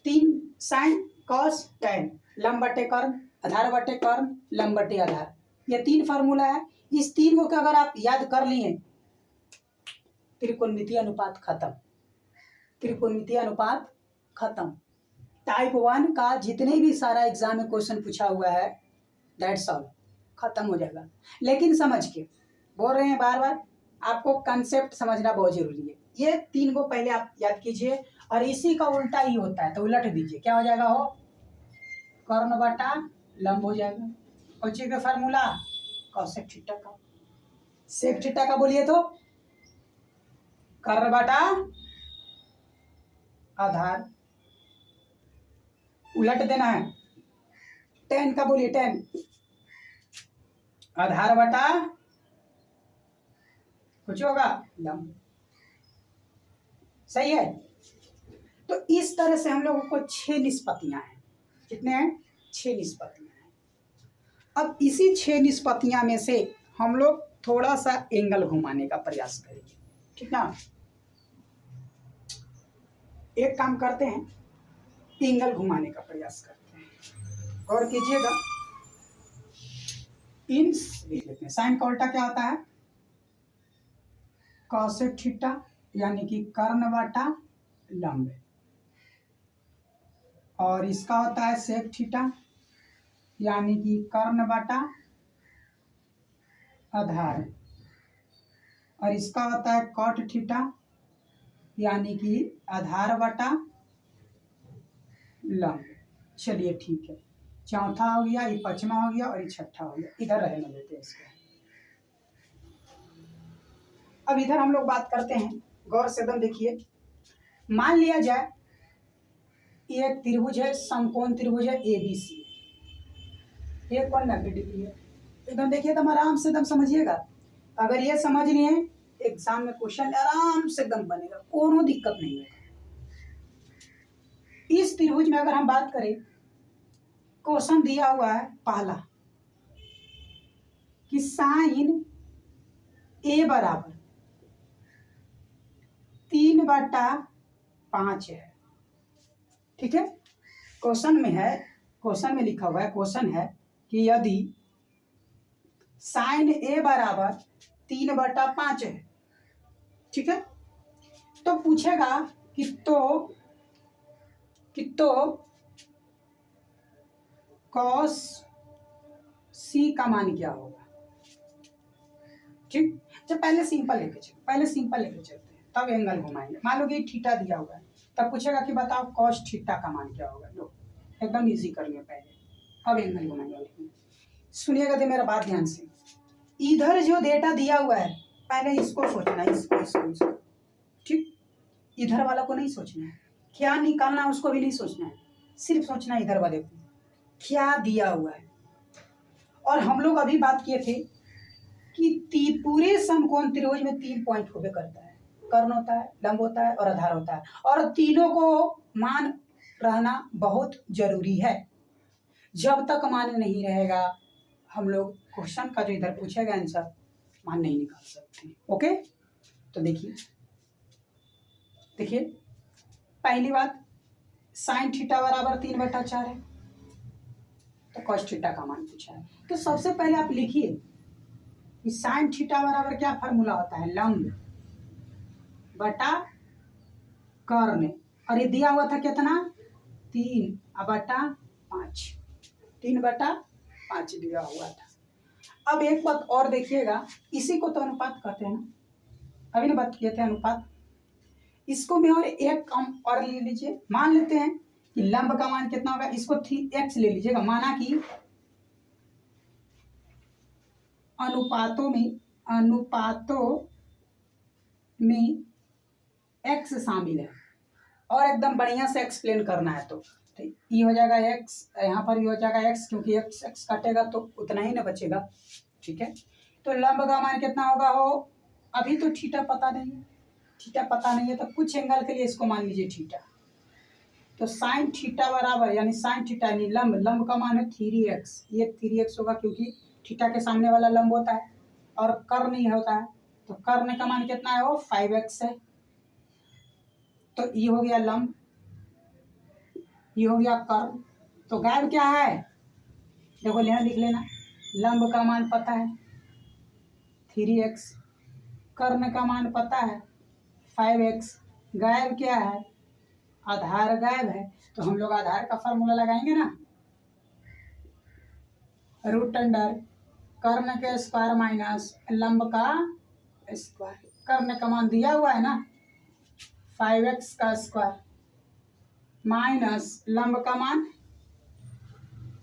तीन साइन कॉस tan, लंब बटे कर्ण, आधार बटे कर्ण, लंब बटे आधार, ये तीन फार्मूला है। इस तीन को अगर आप याद कर लिए, त्रिकोणमितीय अनुपात खत्म, त्रिकोणमितीय अनुपात खत्म। टाइप 1 का जितने भी सारा एग्जाम में क्वेश्चन पूछा हुआ है दैट्स ऑल, खत्म हो जाएगा। लेकिन समझ के बोल रहे हैं बार बार, आपको कंसेप्ट समझना बहुत जरूरी है। ये तीन को पहले आप याद कीजिए, और इसी का उल्टा ही होता है तो उलट दीजिए, क्या हो जाएगा, हो कर्ण बटा लंब हो जाएगा। कोची का फार्मूला कॉसेक थीटा का, सेक थीटा का बोलिए तो कर्ण बटा आधार, उलट देना है। tan का बोलिए tan, आधार बटा कुछ होगा लंब, सही है। तो इस तरह से हम लोगों को 6 निष्पत्तियां हैं। कितने हैं? 6 निष्पत्तियां हैं। अब इसी 6 निष्पत्तियां में से हम लोग थोड़ा सा एंगल घुमाने का प्रयास करेंगे, ठीक ना। एक काम करते हैं, एंगल घुमाने का प्रयास करते हैं, और कीजिएगा इन लिख लेते हैं। साइन का उल्टा क्या होता है, कॉसेक थीटा, यानी कि कर्ण बटा लंब, और इसका होता है सेक थीटा, यानी कि कर्ण बटा आधार, और इसका होता है कॉट थीटा, यानी कि आधार बटा लंब। चलिए ठीक है, चौथा हो गया, ये पांचवा हो गया, और ये छठा हो गया। इधर रहने देते हैं इसको। अब इधर हम लोग बात करते हैं, गौर से एकदम देखिए। मान लिया जाए ये एक त्रिभुज है, समकोण त्रिभुज है ABC, ये कौन 90 डिग्री है। एकदम देखिए, एकदम आराम से एकदम समझिएगा। अगर ये समझ लिए एग्जाम में क्वेश्चन आराम से एकदम बनेगा, कोनो दिक्कत नहीं है। इस त्रिभुज में अगर हम बात करें, क्वेश्चन दिया हुआ है पहला कि साइन A बराबर 3/5 है। ठीक है, क्वेश्चन में है, क्वेश्चन में लिखा हुआ है, क्वेश्चन है कि यदि साइन A बराबर 3/5 है, ठीक है, तो पूछेगा कि कॉस C का मान क्या होगा। ठीक, जब पहले सिंपल लेके चलते हैं, तब एंगल घुमाएंगे। मान लो कि थीटा दिया हुआ है, तब पूछेगा कि बताओ कॉस थीटा का मान क्या होगा। लो एकदम इजी कर लिया पहले, अब एंगल घुमाएंगे। सुनिएगा तो मेरा बात ध्यान से, इधर जो डेटा दिया हुआ है पहले इसको सोचना, इसको ठीक, इधर वाला को नहीं सोचना है, क्या निकालना है उसको भी नहीं सोचना है, सिर्फ सोचना है इधर वाले को क्या दिया हुआ है। और हम लोग अभी बात किए थे कि पूरे समकोण त्रिभुज में 3 पॉइंट होबे करता है, कर्ण होता है, लंब होता है और आधार होता है, और तीनों को मान रहना बहुत जरूरी है। जब तक मान नहीं रहेगा, हम लोग क्वेश्चन का जो इधर पूछेगा आंसर मान नहीं निकाल सकते। ओके, तो देखिए पहली बात, साइन थीटा बराबर 3/4 है, तो कॉस थीटा का मान पूछा है। तो सबसे पहले आप लिखिए कि साइन थीटा बराबर क्या फार्मूला होता है, लंब बटा कर्ण, और ये दिया हुआ था कितना 3/5, 3/5 दिया हुआ था। अब एक बात और देखिएगा, इसी को तो अनुपात कहते हैं ना, अभी ना बात किए थे अनुपात। इसको में और एक कम और ले लीजिए, मान लेते हैं कि लंब का मान कितना होगा, इसको 3x ले लीजिएगा। माना कि अनुपातों में x शामिल है, और एकदम बढ़िया से एक्सप्लेन करना है तो तो ई हो जाएगा एक्स, यहाँ पर भी हो जाएगा एक्स, क्योंकि एक्स एक्स काटेगा तो उतना ही ना बचेगा। ठीक है, तो लंब का मान कितना होगा हो, अभी तो थीटा पता नहीं है, थीटा पता नहीं है तो कुछ एंगल के लिए इसको मान लीजिए थीटा। तो साइन थीटा बराबर, यानी साइन थीटा यानी लंब, लंब का मान है 3x, ये 3x होगा क्योंकि थीटा के सामने वाला लंब होता है और कर्ण नहीं होता है। तो कर्ण का मान कितना है वो 5x है। तो ये हो गया लंब, ये हो गया कर्ण। तो गायब क्या है, देखो यहाँ लिख लेना, लंब का मान पता है 3x, कर्ण का मान पता है 5x, गायब क्या है, आधार गायब है। तो हम लोग आधार का फार्मूला लगाएंगे ना, रूट अंडर कर्ण के स्क्वायर माइनस लंब का स्क्वायर। कर्ण का मान दिया हुआ है ना 5x का स्क्वायर माइनस लंब का मान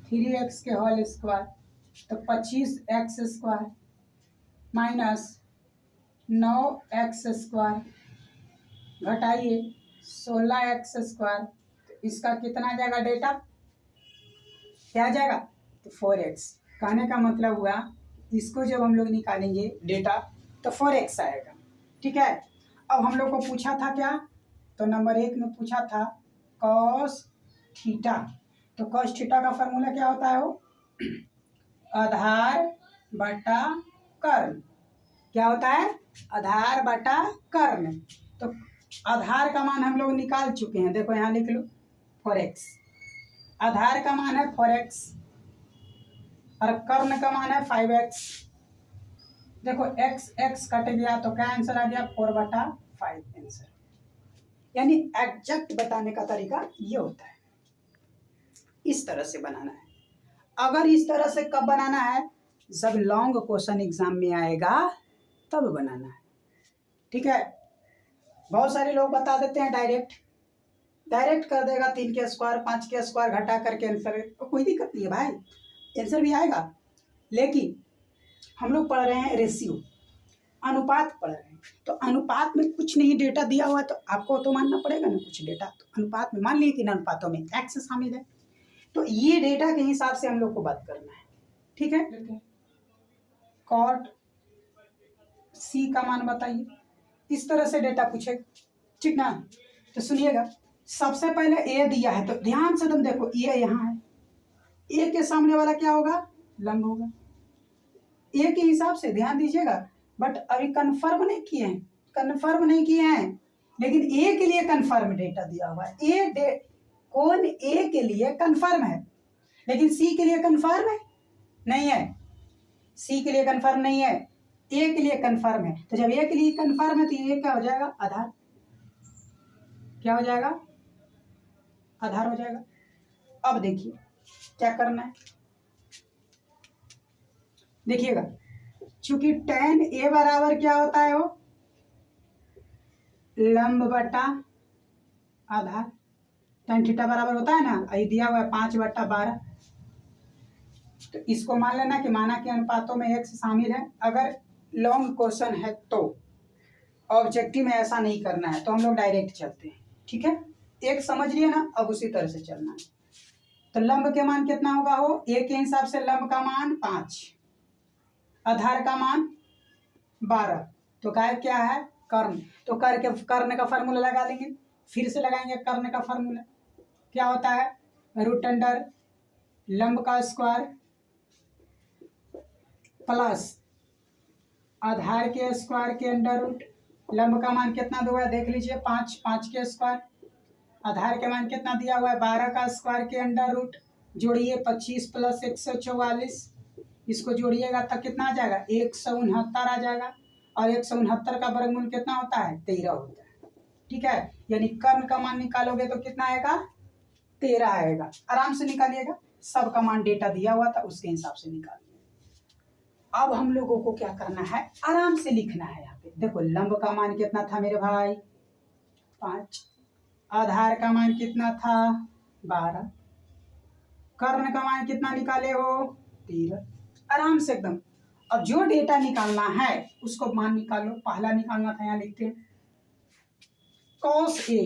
3x के होल स्क्वायर, तो 25x square minus 9x square घटाइए 16x स्क्वायर। तो इसका कितना आ जाएगा डेटा, क्या आ जाएगा, तो 4x। कहने का मतलब हुआ इसको जब हम लोग निकालेंगे डेटा तो 4x आएगा। ठीक है, अब हम लोग को पूछा था क्या, तो नंबर 1 में पूछा था कॉस थीटा। तो कॉस थीटा का फॉर्मूला क्या होता है वो, आधार बटा कर्ण। क्या होता है, आधार बटा कर्ण। तो आधार का मान हम लोग निकाल चुके हैं, देखो यहाँ लिख लो 4x, आधार का मान है 4x और कर्ण का मान है 5x। देखो x x कट गया तो क्या आंसर आ गया 4/5 आंसर। यानी एग्जैक्ट बताने का तरीका ये होता है, इस तरह से बनाना है। अगर इस तरह से कब बनाना है, जब लॉन्ग क्वेश्चन एग्जाम में आएगा तब बनाना है। ठीक है, बहुत सारे लोग बता देते हैं डायरेक्ट कर देगा 3 के स्क्वायर 5 के स्क्वायर घटा करके आंसर, तो कोई दिक्कत नहीं है भाई, आंसर भी आएगा। लेकिन हम लोग पढ़ रहे हैं रेशियो, अनुपात पढ़ रहे हैं, तो अनुपात में कुछ नहीं डेटा दिया हुआ तो आपको तो मानना पड़ेगा ना कुछ डेटा। तो अनुपात में मान लीजिए कि अनुपातों में एक्स शामिल है, तो ये डेटा के हिसाब से हम लोग को बात करना है। ठीक है, कॉट सी का मान बताइए, इस तरह से डेटा पूछेगा। ठीक ना, तो सुनिएगा, सबसे पहले ए दिया है तो ध्यान से तुम देखो, ए यहाँ है, ए के सामने वाला क्या होगा, लंब होगा। ए के हिसाब से ध्यान दीजिएगा, बट अभी कंफर्म नहीं किए हैं, लेकिन ए के लिए कंफर्म डेटा दिया हुआ है। कौन ए के लिए कंफर्म है, लेकिन सी के लिए कंफर्म है नहीं है, सी के लिए कंफर्म नहीं है, ए के लिए कंफर्म है। तो जब ए के लिए कंफर्म है तो ये क्या हो जाएगा, आधार। क्या हो जाएगा, आधार हो जाएगा। अब देखिए क्या करना है, देखिएगा, चूंकि tan a बराबर क्या होता है वो, लंब बटा आधार। tan थीटा बराबर होता है ना, ये दिया हुआ है 5/12। तो इसको मान लेना कि माना कि अनुपातों में x शामिल है। अगर लॉन्ग क्वेश्चन है तो ऑब्जेक्टिव में ऐसा नहीं करना है, तो हम लोग डायरेक्ट चलते हैं। ठीक है, एक समझ लिए ना, अब उसी तरह से चलना है। तो लंब के मान कितना होगा हो, a के हिसाब से लंब का मान 5, आधार का मान 12, तो गायब क्या है, कर्ण। तो कर्ण का फार्मूला लगा लेंगे, फिर से लगाएंगे कर्ण का फार्मूला। क्या होता है, रूट अंडर लंब का स्क्वायर प्लस आधार के स्क्वायर के अंडर रूट। लंब का मान कितना दिया हुआ है देख लीजिए, 5 के स्क्वायर, आधार के मान कितना दिया हुआ है 12 का स्क्वायर के अंडर रूट। जोड़िए 25 प्लस 144, इसको जोड़िएगा तब कितना आ जाएगा, 169 आ जाएगा। और 169 का वर्गमूल कितना होता है, 13 होता है। ठीक है, यानी कर्ण का मान निकालोगे तो कितना आएगा, 13 आएगा। आराम से निकालिएगा, सब का मान डेटा दिया हुआ था उसके हिसाब से निकालिए। अब हम लोगों को क्या करना है, आराम से लिखना है। यहाँ पे देखो, लंब का मान कितना था मेरे भाई 5, आधार का मान कितना था 12, कर्ण का मान कितना निकाले हो 13। आराम से एकदम। अब जो डेटा निकालना है उसको मान निकालो। पहला निकालना था, यहाँ लिखते हैं cos A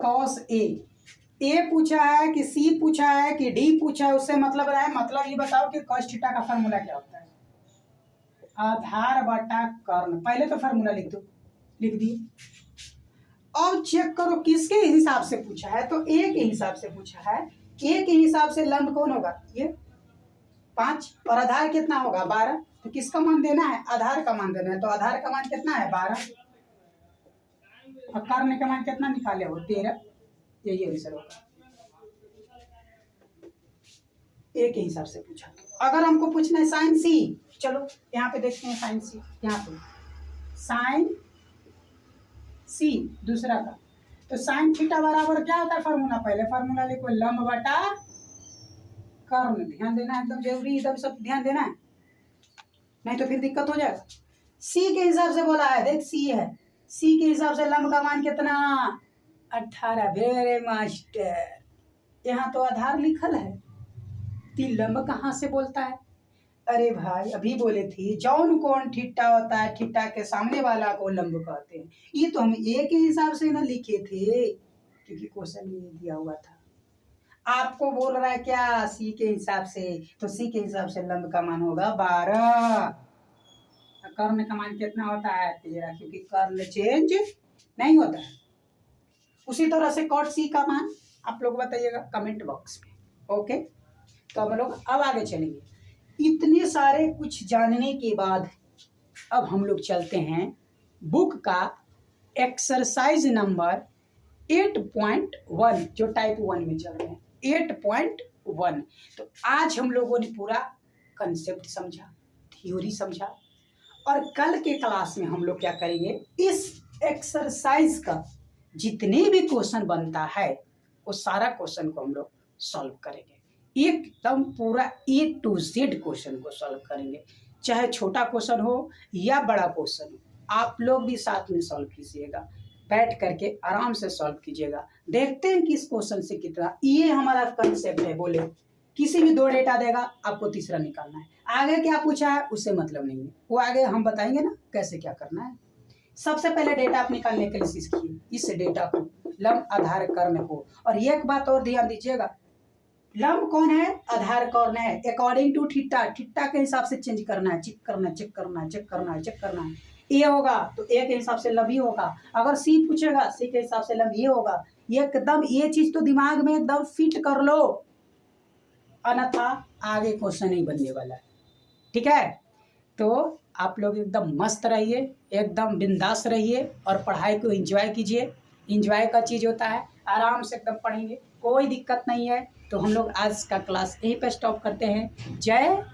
कॉस ए पूछा है कि सी पूछा है कि डी पूछा है, उससे मतलब रहा है। मतलब ये बताओ कि कॉस थीटा का फार्मूला क्या होता है? आधार बटा कर्ण। पहले तो फार्मूला लिख दो, लिख दिए। अब चेक करो किसके हिसाब से पूछा है, तो ए के हिसाब से पूछा है। ए के हिसाब से लंब कौन होगा? ये 5 और आधार कितना होगा? 12। तो किसका मान देना है? आधार का मान देना है। तो आधार का मान कितना है? 12। और कर्ण का मान कितना निकाले हो? 13। यही आंसर होगा। ए के हिसाब से पूछा। अगर हमको पूछना है साइन सी, चलो यहाँ पे देखते हैं साइन सी। यहाँ पे साइन सी दूसरा का, तो साइन थीटा बराबर क्या होता है? फार्मूला पहले फार्मूला लिखो, लंब बटा कर्ण। ध्यान देना है, एकदम जरूरी, एकदम सब ध्यान देना है, नहीं तो फिर दिक्कत हो जाएगा। सी के हिसाब से बोला है, देख सी है, सी के हिसाब से लंब का मान कितना? 18। वेरी मास्टर, यहाँ तो आधार लिखल है, ती लंब कहाँ से बोलता है? अरे भाई अभी बोले थी जौन कोण थीटा होता है, थीटा के सामने वाला को लंब कहते हैं। ये तो हम ए के हिसाब से ना लिखे थे, क्योंकि क्वेश्चन में दिया हुआ था। आपको बोल रहा है क्या? सी के हिसाब से, तो सी के हिसाब से लंब का मान होगा 12। कर्ण का मान कितना होता है? 13, क्योंकि कर्ण चेंज नहीं होता है। उसी तरह से कॉट सी का मान आप लोग बताइएगा कमेंट बॉक्स में। ओके, तो हम लोग अब आगे चलेंगे। इतने सारे कुछ जानने के बाद अब हम लोग चलते हैं बुक का एक्सरसाइज नंबर 8.1, जो टाइप 1 में चल रहे हैं, 8.1। तो आज हम लोगों ने पूरा कंसेप्ट समझा, थ्योरी समझा, और कल के क्लास में हम लोग क्या करेंगे, इस एक्सरसाइज का जितने भी क्वेश्चन बनता है वो सारा क्वेश्चन को हम लोग सॉल्व करेंगे। एकदम पूरा A to Z क्वेश्चन को सॉल्व करेंगे, चाहे छोटा क्वेश्चन हो या बड़ा क्वेश्चन हो। आप लोग भी साथ में सॉल्व कीजिएगा, बैठ करके आराम से सॉल्व कीजिएगा। देखते हैं कि इस क्वेश्चन से कितना, ये हमारा कंसेप्ट है। बोले किसी भी 2 डेटा देगा, आपको तीसरा निकालना है। आगे क्या पूछा है उससे मतलब नहीं है, वो आगे हम बताएंगे ना कैसे क्या करना है। सबसे पहले डेटा आप निकालने के लिए सीखिए, इस डेटा को, लंब आधार कर्ण को। और एक बात और ध्यान दीजिएगा, लंब कौन है? आधार कौन है? अकॉर्डिंग टू थीटा, थीटा के हिसाब से चेंज करना है, चेक करना है, चेक करना है, चेक करना है, चेक करना है। ए होगा तो ए के हिसाब से लंब ही होगा। अगर सी पूछेगा, सी के हिसाब से लंब ये होगा। एकदम ये चीज तो दिमाग में एकदम फिट कर लो, अन्यथा आगे क्वेश्चन नहीं बनने वाला है। ठीक है, तो आप लोग एकदम मस्त रहिए, एकदम बिंदास रहिए और पढ़ाई को एंजॉय कीजिए। एंजॉय का चीज़ होता है, आराम से एकदम पढ़ेंगे, कोई दिक्कत नहीं है। तो हम लोग आज का क्लास यहीं पे स्टॉप करते हैं। जय